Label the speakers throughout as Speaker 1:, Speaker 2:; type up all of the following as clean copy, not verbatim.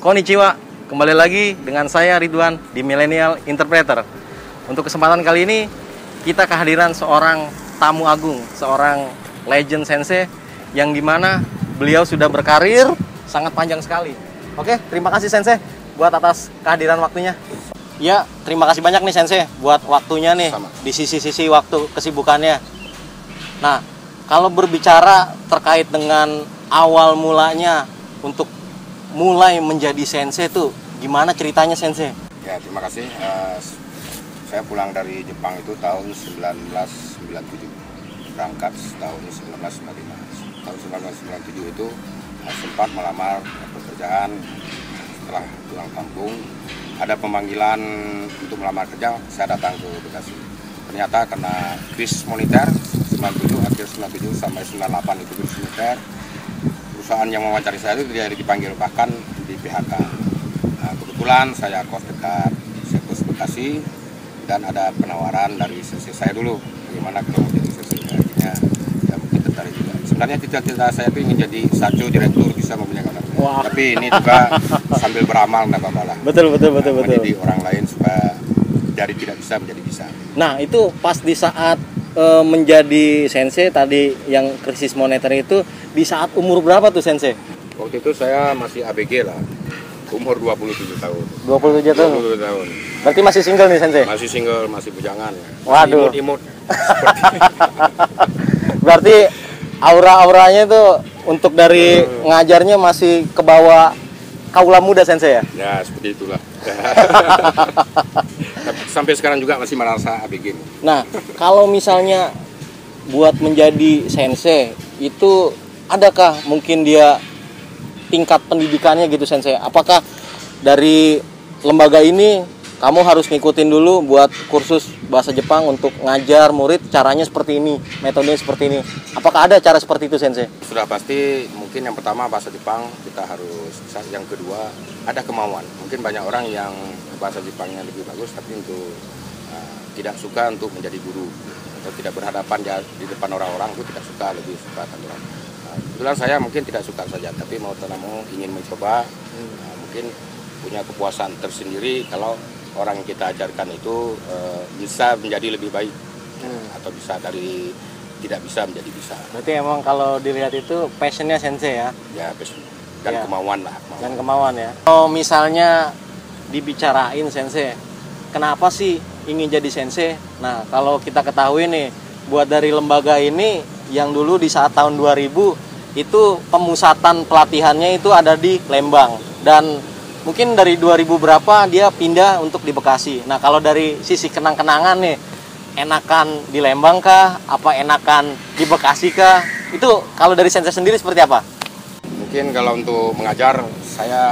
Speaker 1: Konnichiwa, kembali lagi dengan saya Ridwan di Millennial Interpreter. Untuk kesempatan kali ini, kita kehadiran seorang tamu agung, seorang legend sensei yang dimana beliau sudah berkarir sangat panjang sekali. Oke, terima kasih sensei buat atas kehadiran waktunya. Ya, terima kasih banyak nih sensei buat waktunya nih.
Speaker 2: Sama.
Speaker 1: Di sisi-sisi waktu kesibukannya. Nah, kalau berbicara terkait dengan awal mulanya untuk mulai menjadi sensei tuh gimana ceritanya sensei?
Speaker 2: Ya, terima kasih. Saya pulang dari Jepang itu tahun 1997. Berangkat tahun 1995. Tahun 1997 itu sempat melamar pekerjaan. Setelah pulang kampung, ada pemanggilan untuk melamar kerja, saya datang ke Bekasi. Ternyata karena krisis moneter 97, akhir 97 sampai 98 itu krisis moneter, perusahaan yang mewawancari saya itu tidak dipanggil, bahkan di PHK. Nah, kebetulan saya kos dekat Sirkus Bekasi dan ada penawaran dari sensei saya dulu, bagaimana kalau mau jadi sensei. Akhirnya ya mungkin tertarik juga. Sebenarnya cita-cita saya itu ingin jadi sajo direktur, bisa mempunyai orang. Tapi ini juga sambil beramal nggak apa-apa lah.
Speaker 1: Betul.
Speaker 2: Menjadi orang lain supaya dari tidak bisa menjadi bisa.
Speaker 1: Nah, itu pas di saat menjadi sensei tadi yang krisis moneter itu di saat umur berapa tuh sensei?
Speaker 2: Waktu itu saya masih ABG lah, umur 27 tahun.
Speaker 1: 27 tahun.
Speaker 2: 27 tahun.
Speaker 1: Berarti masih single nih sensei?
Speaker 2: Masih single, masih bujangan.
Speaker 1: Waduh.
Speaker 2: Imut-imut.
Speaker 1: Berarti aura-auranya itu untuk dari ngajarnya masih ke bawah kaula muda sensei ya?
Speaker 2: Ya, seperti itulah. Sampai sekarang juga masih merasa ABG.
Speaker 1: Nah, kalau misalnya buat menjadi sensei itu adakah mungkin dia tingkat pendidikannya gitu sensei? Apakah dari lembaga ini kamu harus ngikutin dulu buat kursus bahasa Jepang untuk ngajar murid caranya seperti ini, metodenya seperti ini. Apakah ada cara seperti itu sensei?
Speaker 2: Sudah pasti mungkin yang pertama bahasa Jepang kita harus, yang kedua ada kemauan. Mungkin banyak orang yang bahasa Jepangnya lebih bagus tapi untuk tidak suka untuk menjadi guru atau tidak berhadapan di depan orang-orang, itu tidak suka, lebih suka kantoran. Kebetulan saya mungkin tidak suka saja, tapi mau tak mau ingin mencoba. Mungkin punya kepuasan tersendiri kalau orang yang kita ajarkan itu bisa menjadi lebih baik atau bisa dari tidak bisa menjadi bisa.
Speaker 1: Berarti emang kalau dilihat itu passionnya sensei ya?
Speaker 2: Ya, passion dan
Speaker 1: Ya.
Speaker 2: kemauan lah.
Speaker 1: Dan kemauan ya. Kalau misalnya dibicarain sensei, kenapa sih ingin jadi sensei? Nah, kalau kita ketahui nih, buat dari lembaga ini yang dulu di saat tahun 2000 itu pemusatan pelatihannya itu ada di Lembang, dan mungkin dari 2000 berapa dia pindah untuk di Bekasi. Nah, kalau dari sisi kenang-kenangan nih, enakan di Lembang kah? Apa enakan di Bekasi kah? Itu kalau dari sensei sendiri seperti apa?
Speaker 2: Mungkin kalau untuk mengajar saya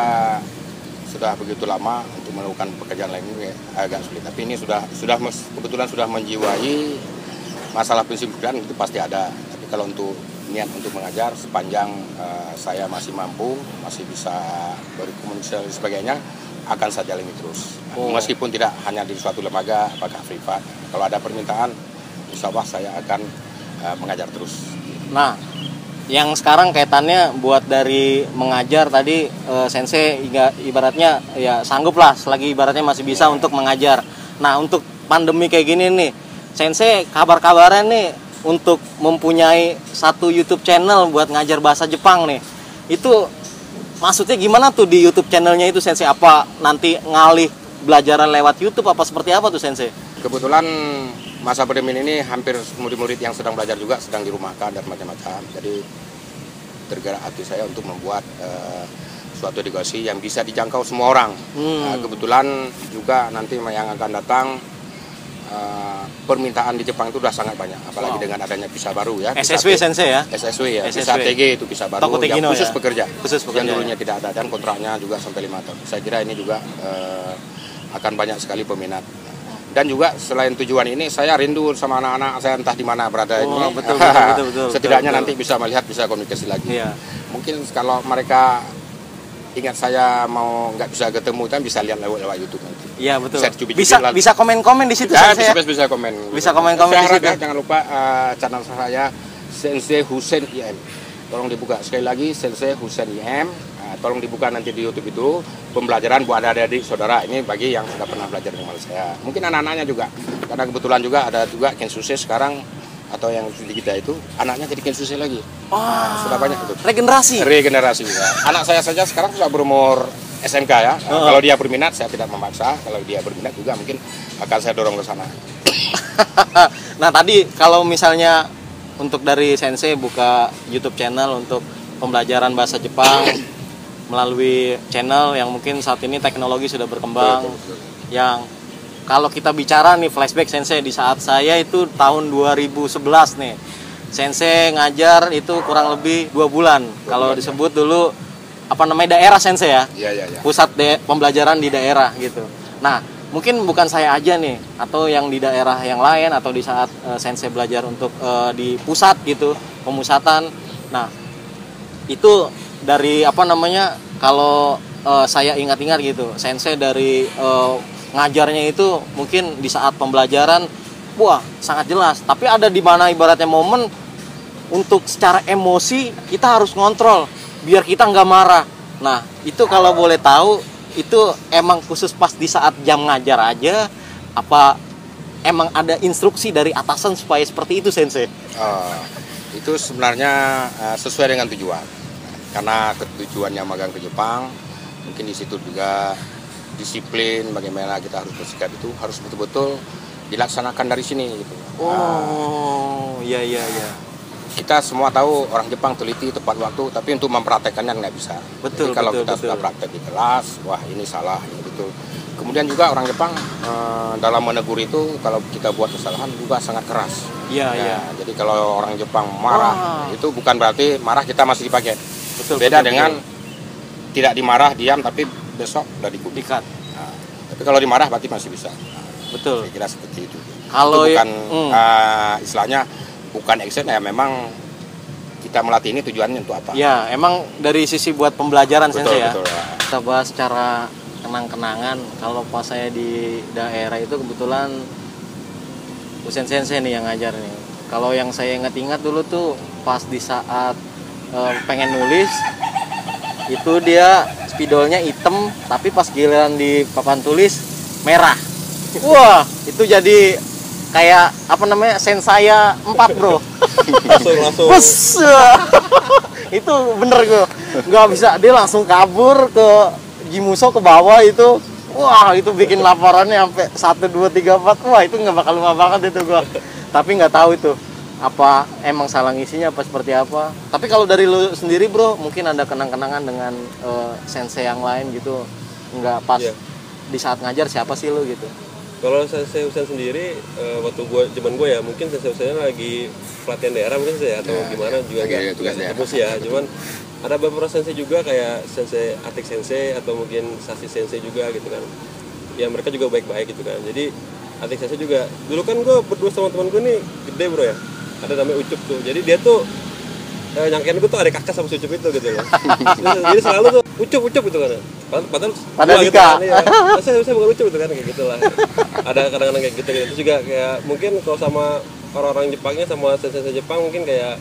Speaker 2: sudah begitu lama, untuk melakukan pekerjaan lain ini agak sulit. Tapi ini kebetulan sudah menjiwai masalah prinsip pekerjaan itu pasti ada. Tapi kalau untuk niat untuk mengajar sepanjang saya masih mampu, masih bisa berkomunikasi dan sebagainya, akan saya jalani terus. Meskipun tidak hanya di suatu lembaga, apakah privat. Kalau ada permintaan, insya Allah saya akan mengajar terus.
Speaker 1: Nah, yang sekarang kaitannya buat dari mengajar tadi sensei ibaratnya ya sanggup lah selagi ibaratnya masih bisa untuk mengajar. Nah, untuk pandemi kayak gini nih, sensei kabar-kabarnya nih untuk mempunyai satu YouTube channel buat ngajar bahasa Jepang nih. Itu maksudnya gimana tuh di YouTube channelnya itu sensei? Apa nanti ngalih belajaran lewat YouTube apa seperti apa tuh sensei?
Speaker 2: Kebetulan masa pandemi ini hampir murid-murid yang sedang belajar juga sedang dirumahkan dan macam-macam. Jadi tergerak hati saya untuk membuat suatu edukasi yang bisa dijangkau semua orang. Nah, kebetulan juga nanti yang akan datang permintaan di Jepang itu sudah sangat banyak, apalagi dengan adanya visa baru ya.
Speaker 1: SSW sensei ya?
Speaker 2: SSW ya, visa TG itu visa baru yang khusus pekerja. Yang dulunya tidak ada dan kontraknya juga sampai 5 tahun. Saya kira ini juga akan banyak sekali peminat. Dan juga selain tujuan ini, saya rindu sama anak-anak saya entah di mana berada ini.
Speaker 1: Betul.
Speaker 2: Setidaknya nanti bisa melihat, bisa komunikasi lagi.
Speaker 1: Iya.
Speaker 2: Mungkin kalau mereka ingat saya mau nggak bisa ketemu, kan bisa lihat lewat YouTube nanti.
Speaker 1: Iya betul.
Speaker 2: Bisa
Speaker 1: bisa komen-komen di situ
Speaker 2: ya,
Speaker 1: sensei.
Speaker 2: Bisa komen.
Speaker 1: Bisa komen-komen di situ.
Speaker 2: Jangan lupa channel saya Sensei Hussein IM. Tolong dibuka sekali lagi, Sensei Hussein IM. tolong dibuka nanti di YouTube itu pembelajaran buat adik-adik saudara ini bagi yang sudah pernah belajar dengan saya. Mungkin anak-anaknya juga, karena kebetulan juga ada juga Ken Suse sekarang atau yang di kita itu anaknya jadi Ken Suse lagi. Sudah banyak itu. Regenerasi. Ya. Anak saya saja sekarang sudah berumur SMK ya. Kalau dia berminat saya tidak memaksa. Kalau dia berminat juga mungkin akan saya dorong ke sana.
Speaker 1: Nah tadi kalau misalnya untuk dari Sensei buka YouTube channel untuk pembelajaran bahasa Jepang melalui channel yang mungkin saat ini teknologi sudah berkembang.
Speaker 2: Betul.
Speaker 1: Yang kalau kita bicara nih flashback Sensei di saat saya itu tahun 2011 nih. Sensei ngajar itu kurang lebih 2 bulan. Kalau disebut dulu apa namanya daerah Sensei ya.
Speaker 2: Iya.
Speaker 1: Pusat pembelajaran di daerah gitu. Nah, mungkin bukan saya aja nih atau yang di daerah yang lain atau di saat Sensei belajar untuk di pusat gitu, pemusatan. Nah, itu dari apa namanya kalau saya ingat-ingat gitu Sensei dari ngajarnya itu mungkin di saat pembelajaran wah sangat jelas, tapi ada di mana ibaratnya momen untuk secara emosi kita harus ngontrol biar kita nggak marah. Nah itu kalau boleh tahu itu emang khusus pas di saat jam ngajar aja apa emang ada instruksi dari atasan supaya seperti itu Sensei?
Speaker 2: Itu sebenarnya sesuai dengan tujuan. Karena tujuannya magang ke Jepang, mungkin di situ juga disiplin bagaimana kita harus bersikap itu harus betul-betul dilaksanakan dari sini gitu.
Speaker 1: Iya.
Speaker 2: Kita semua tahu orang Jepang teliti tepat waktu, tapi untuk mempraktekkannya nggak bisa.
Speaker 1: Betul.
Speaker 2: Jadi kalau kita sudah praktek di kelas, wah ini salah, ini betul. Kemudian juga orang Jepang dalam menegur itu kalau kita buat kesalahan juga sangat keras.
Speaker 1: Iya.
Speaker 2: Jadi kalau orang Jepang marah itu bukan berarti marah kita masih dipakai. Beda dengan tidak dimarah diam tapi besok udah dikat. Nah, tapi kalau dimarah berarti masih bisa.
Speaker 1: Betul.
Speaker 2: Saya kira seperti itu.
Speaker 1: Kalau
Speaker 2: itu bukan istilahnya bukan action ya, memang kita melatih ini tujuannya untuk apa?
Speaker 1: Ya, emang dari sisi buat pembelajaran Sensei ya.
Speaker 2: Betul.
Speaker 1: Kita bahas secara kenang-kenangan. Kalau pas saya di daerah itu kebetulan Sensei nih yang ngajar nih. Kalau yang saya ingat-ingat dulu tuh pas di saat pengen nulis itu dia spidolnya hitam tapi pas giliran di papan tulis merah. Wah, itu jadi kayak apa namanya sensaya 4 bro.
Speaker 2: langsung.
Speaker 1: Bus. Itu bener gue nggak bisa, dia langsung kabur ke Jimuso ke bawah itu. Wah, itu bikin laporannya sampai 1, 2, 3, 4. Wah, itu nggak bakal lama banget itu gue. Tapi nggak tahu itu apa emang salah ngisinya apa seperti apa. Tapi kalau dari lu sendiri bro, mungkin ada kenang-kenangan dengan sensei yang lain gitu, nggak pas di saat ngajar siapa sih lu gitu?
Speaker 3: Kalau Sensei Husain sendiri waktu zaman gue ya mungkin Sensei Husain lagi pelatihan daerah mungkin saya atau gimana juga nggak ketemu sih ya. Cuman ada beberapa sensei juga kayak Sensei Atik Sensei atau mungkin Sashi Sensei juga gitu kan. Ya mereka juga baik-baik gitu kan. Jadi Atik Sensei juga dulu kan gue berdua sama teman gue nih gede bro ya. Ada namanya Ucup tuh. Jadi dia tuh nyangkain gue tuh ada kakak sama si Ucup itu gitu loh. Jadi selalu tuh Ucup gitu kan. Padahal
Speaker 1: Dika.
Speaker 3: gitu kan, ya. Saya bukan Ucup gitu kan kayak gitulah. Ada kadang-kadang kayak gitu. Itu juga kayak mungkin kalau sama orang-orang Jepangnya sama sensei Jepang mungkin kayak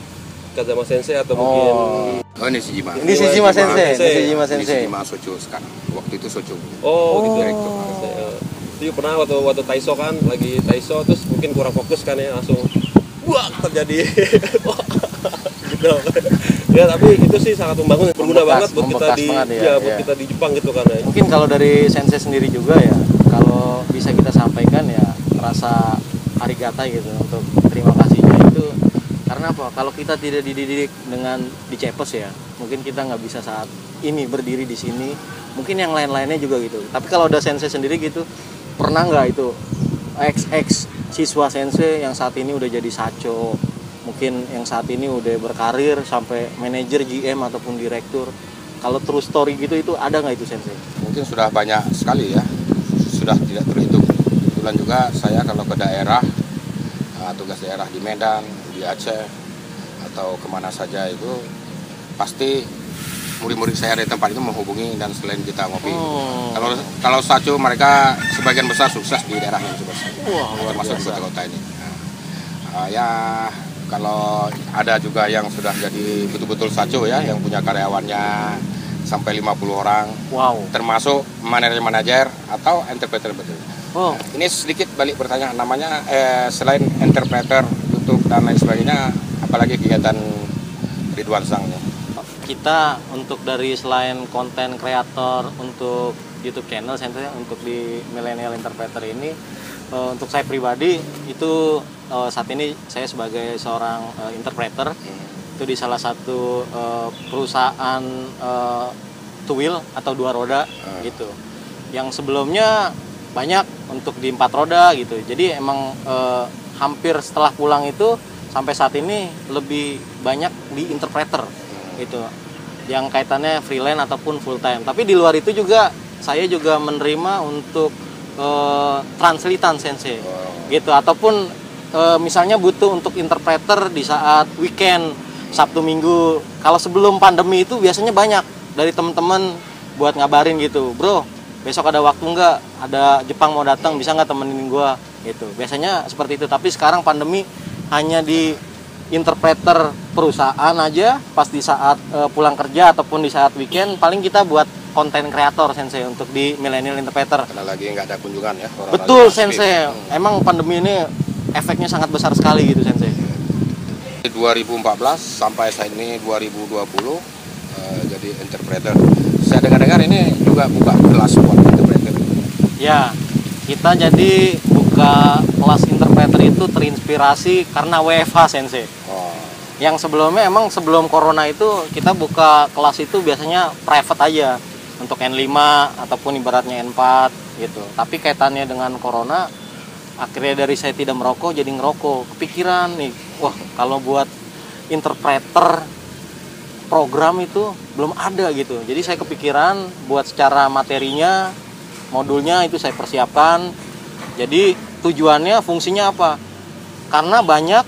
Speaker 3: Kazama Sensei atau mungkin
Speaker 2: ini Shijima.
Speaker 1: Ini Shijima Sensei. Shijima Sensei.
Speaker 2: Shijima Socho sekarang. Waktu itu Socho.
Speaker 3: Gitu. Itu pernah waktu Taiso kan lagi Taiso terus mungkin kurang fokus kan ya langsung buang terjadi gitu. Ya tapi itu sih sangat membangun, berguna banget buat kita di buat kita di Jepang gitu kan ya.
Speaker 1: Mungkin kalau dari sensei sendiri juga ya, kalau bisa kita sampaikan ya rasa arigata gitu untuk terima kasihnya itu karena apa? Kalau kita tidak dididik dengan di Cepos ya, mungkin kita nggak bisa saat ini berdiri di sini. Mungkin yang lain-lainnya juga gitu. Tapi kalau ada sensei sendiri gitu, pernah nggak itu ex siswa sensei yang saat ini udah jadi sacho, mungkin yang saat ini udah berkarir sampai manajer GM ataupun direktur, kalau true story gitu itu ada nggak itu sensei?
Speaker 2: Mungkin sudah banyak sekali ya, sudah tidak terhitung. Kebetulan juga saya kalau ke daerah, tugas daerah di Medan, di Aceh atau kemana saja itu pasti murid-murid saya di tempat itu menghubungi dan selain kita ngopi. Kalau saco mereka sebagian besar sukses di daerah yang besar. Termasuk di kota-kota ini. Ya kalau ada juga yang sudah jadi betul-betul saco ya, yang punya karyawannya sampai 50 orang.
Speaker 1: Wow.
Speaker 2: Termasuk manajer atau interpreter betul.
Speaker 1: Oh.
Speaker 2: Ini sedikit balik bertanya, namanya selain interpreter, YouTube dan lain sebagainya, apalagi kegiatan Ridwan Sang nih?
Speaker 1: Kita untuk dari selain konten kreator untuk YouTube channel Sensei, untuk di Millennial Interpreter ini, untuk saya pribadi itu saat ini saya sebagai seorang interpreter itu di salah satu perusahaan two wheel atau dua roda gitu. Yang sebelumnya banyak untuk di 4 roda gitu. Jadi emang hampir setelah pulang itu sampai saat ini lebih banyak di interpreter gitu. Yang kaitannya freelance ataupun full time. Tapi di luar itu juga saya juga menerima untuk translatean Sensei gitu, ataupun misalnya butuh untuk interpreter di saat weekend Sabtu Minggu. Kalau sebelum pandemi itu biasanya banyak dari teman-teman buat ngabarin gitu, bro besok ada waktu nggak, ada Jepang mau datang, bisa nggak temenin gua gitu. Biasanya seperti itu. Tapi sekarang pandemi hanya di interpreter perusahaan aja, pas di saat pulang kerja ataupun di saat weekend paling kita buat konten kreator Sensei untuk di Millennial Interpreter.
Speaker 2: Karena lagi nggak ada kunjungan ya.
Speaker 1: Betul Sensei. Emang pandemi ini efeknya sangat besar sekali gitu Sensei.
Speaker 2: 2014 sampai saat ini 2020 jadi interpreter. Saya dengar-dengar ini juga buka kelas buat interpreter.
Speaker 1: Ya, kita jadi buka kelas interpreter itu terinspirasi karena WFH Sensei.
Speaker 2: Oh.
Speaker 1: Yang sebelumnya emang sebelum corona itu kita buka kelas itu biasanya private aja untuk N5 ataupun ibaratnya N4 gitu. Tapi kaitannya dengan corona, akhirnya dari saya tidak merokok jadi ngerokok. Kepikiran nih, wah kalau buat interpreter program itu belum ada gitu. Jadi saya kepikiran buat secara materinya, modulnya itu saya persiapkan. Jadi tujuannya, fungsinya apa? Karena banyak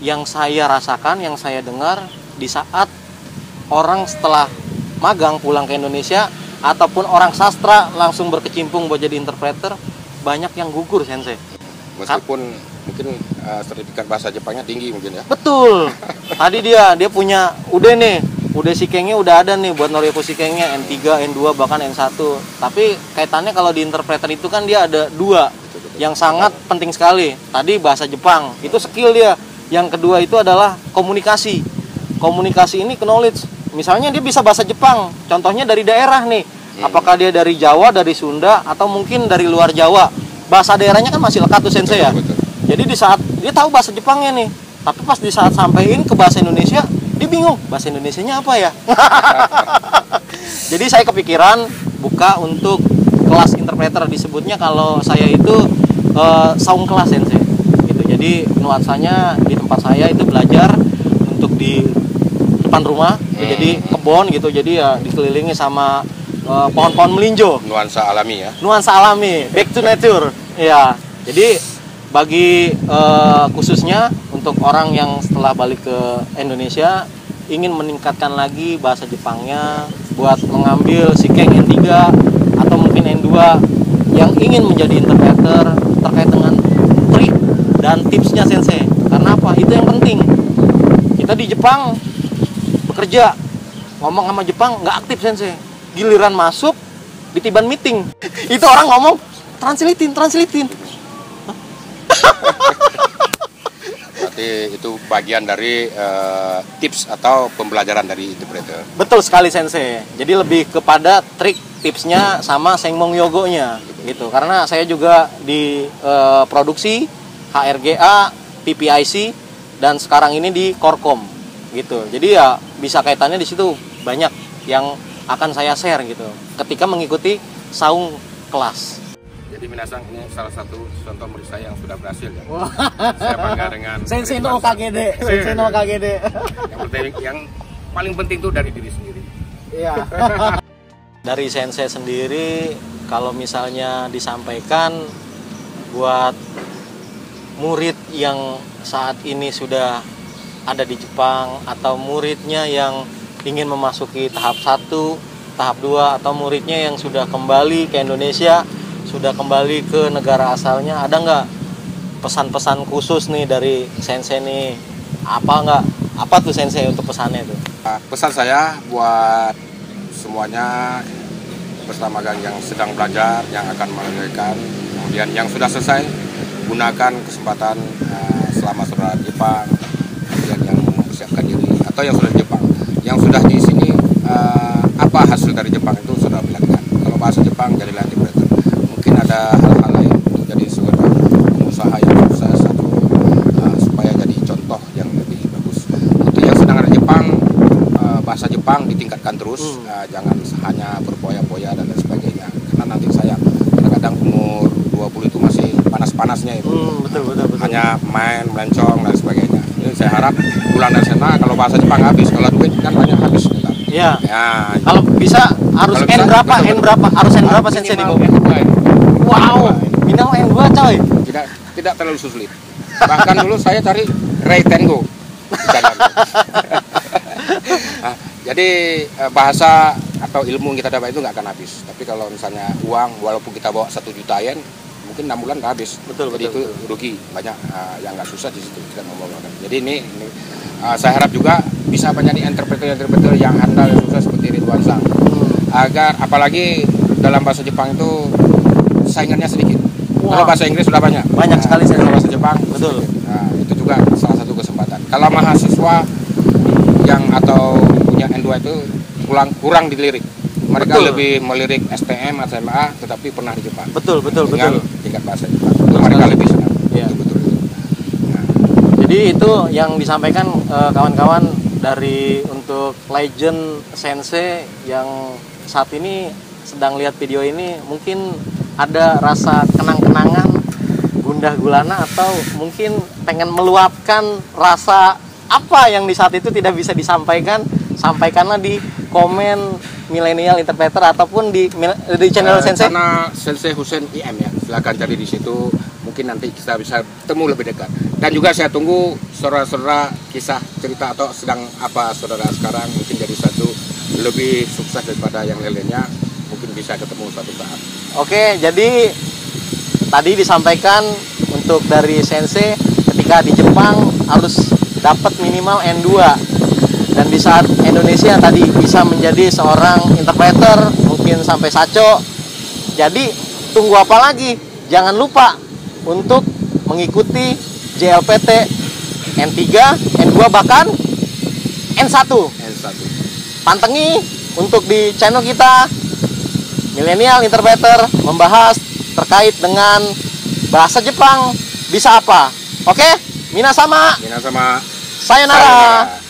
Speaker 1: yang saya rasakan, yang saya dengar di saat orang setelah magang pulang ke Indonesia ataupun orang sastra langsung berkecimpung buat jadi interpreter, banyak yang gugur Sensei.
Speaker 2: Meskipun mungkin sertifikat bahasa Jepangnya tinggi mungkin ya.
Speaker 1: Betul. Tadi dia punya udah Shikengnya udah ada nih buat Noriko Shikengnya N3, N2 bahkan N1. Tapi kaitannya kalau di interpreter itu kan dia ada 2 yang sangat penting sekali. Tadi bahasa Jepang, itu skill dia. Yang kedua itu adalah komunikasi. Komunikasi ini knowledge. Misalnya dia bisa bahasa Jepang, contohnya dari daerah nih. Apakah dia dari Jawa, dari Sunda, atau mungkin dari luar Jawa. Bahasa daerahnya kan masih lekat tuh Sensei ya. Jadi di saat dia tahu bahasa Jepangnya nih, tapi pas di saat sampein ke bahasa Indonesia, dia bingung bahasa Indonesianya apa ya. Jadi saya kepikiran buka untuk kelas interpreter, disebutnya kalau saya itu saung kelas Sensei gitu. Jadi nuansanya di tempat saya itu belajar untuk di depan rumah, jadi kebun gitu. Jadi ya dikelilingi sama pohon-pohon melinjo.
Speaker 2: Nuansa alami ya.
Speaker 1: Nuansa alami, back to nature. Ya. Jadi bagi khususnya untuk orang yang setelah balik ke Indonesia ingin meningkatkan lagi bahasa Jepangnya buat mengambil Shikeng N3 atau mungkin N2 yang ingin menjadi interpreter, terkait dengan trik dan tipsnya Sensei. Karena apa? Itu yang penting. Kita di Jepang bekerja, ngomong sama Jepang nggak aktif Sensei. Giliran masuk ditiban meeting, itu orang ngomong translatein.
Speaker 2: Berarti itu bagian dari tips atau pembelajaran dari interpreter.
Speaker 1: Betul sekali Sensei. Jadi lebih kepada trik, tipsnya sama Sengmong Yogonya gitu. Karena saya juga di produksi HRGA, PPIC dan sekarang ini di Korkom gitu. Jadi ya bisa kaitannya di situ, banyak yang akan saya share gitu ketika mengikuti saung kelas.
Speaker 2: Jadi Minasang, ini salah satu contoh murid saya yang sudah berhasil ya. Saya bangga dengan
Speaker 1: Sensei no Kagede. Sensei no Kagede.
Speaker 2: Yang paling penting itu dari diri sendiri.
Speaker 1: Iya. Dari Sensei sendiri, kalau misalnya disampaikan buat murid yang saat ini sudah ada di Jepang, atau muridnya yang ingin memasuki tahap 1, tahap 2, atau muridnya yang sudah kembali ke Indonesia, sudah kembali ke negara asalnya, ada nggak pesan-pesan khusus nih dari Sensei nih? Apa tuh Sensei untuk pesannya itu?
Speaker 2: Pesan saya buat semuanya bersama yang sedang belajar, yang akan mengerjakan, kemudian yang sudah selesai, gunakan kesempatan selama saudara di Jepang, kemudian yang mempersiapkan diri atau yang sudah di Jepang, yang sudah di sini apa hasil dari Jepang itu sudah bilang. Kalau bahasa Jepang jadilah interpreter. Mungkin ada hal-hal lain untuk jadi seorang pengusaha yang sukses atau supaya jadi contoh yang lebih bagus. Itu yang sedang ada di Jepang, bahasa Jepang ditingkatkan terus, jangan hanya berpoya-poya dan lain sebagainya. Karena nanti saya kadang umur 20 itu masih panas-panasnya itu.
Speaker 1: Betul.
Speaker 2: Hanya main, melencong dan sebagainya. Jadi saya harap bulan SMA kalau bahasa Jepang habis, kalau duit kan banyak habis.
Speaker 1: Iya.
Speaker 2: Ya,
Speaker 1: kalau bisa harus
Speaker 2: kalau
Speaker 1: N
Speaker 2: bisa,
Speaker 1: berapa?
Speaker 2: betul.
Speaker 1: N berapa? Harus N berapa sensei di bawah? Wow. Minimal N2 coy.
Speaker 2: Tidak terlalu sulit. Bahkan dulu saya cari Ray Tengo di jalan. Nah, jadi bahasa atau ilmu yang kita dapat itu nggak akan habis. Tapi kalau misalnya uang, walaupun kita bawa 1 juta yen, mungkin 6 bulan nggak habis. Jadi itu rugi banyak yang nggak susah di situ tidak membawakan. Jadi ini saya harap juga bisa banyak interpreter yang handal yang sukses seperti Ridwan Sang. Agar apalagi dalam bahasa Jepang itu saingannya sedikit. Kalau bahasa Inggris sudah banyak.
Speaker 1: Banyak sekali
Speaker 2: kalau bahasa Jepang
Speaker 1: betul.
Speaker 2: Nah, itu juga salah satu kesempatan. Kalau mahasiswa yang atau punya N2 itu kurang dilirik. Mereka lebih melirik STM atau SMA tetapi pernah di Jepang.
Speaker 1: Betul.
Speaker 2: Dengan tingkat bahasa Jepang. Itu mereka lebih senang.
Speaker 1: Iya.
Speaker 2: Betul. Nah.
Speaker 1: Jadi itu yang disampaikan kawan-kawan dari untuk legend sensei yang saat ini sedang lihat video ini, mungkin ada rasa kenang-kenangan gundah gulana atau mungkin pengen meluapkan rasa apa yang di saat itu tidak bisa disampaikan, sampaikanlah di komen Millennial Interpreter ataupun di channel Sensei.
Speaker 2: Karena Sensei Husein IM ya, silakan cari di situ. Mungkin nanti kita bisa ketemu lebih dekat. Dan juga saya tunggu saudara-saudara kisah cerita atau sedang apa saudara sekarang, mungkin jadi satu lebih sukses daripada yang lainnya. Mungkin bisa ketemu suatu saat.
Speaker 1: Oke, jadi tadi disampaikan untuk dari Sensei ketika di Jepang harus dapat minimal N2. Dan di saat Indonesia tadi bisa menjadi seorang interpreter, mungkin sampai Saco. Jadi tunggu apa lagi? Jangan lupa untuk mengikuti JLPT N3, N2 bahkan N1. Pantengi untuk di channel kita Millennial Interpreter membahas terkait dengan bahasa Jepang bisa apa. Oke? Minasama.
Speaker 2: Sayonara.
Speaker 1: Sayonara.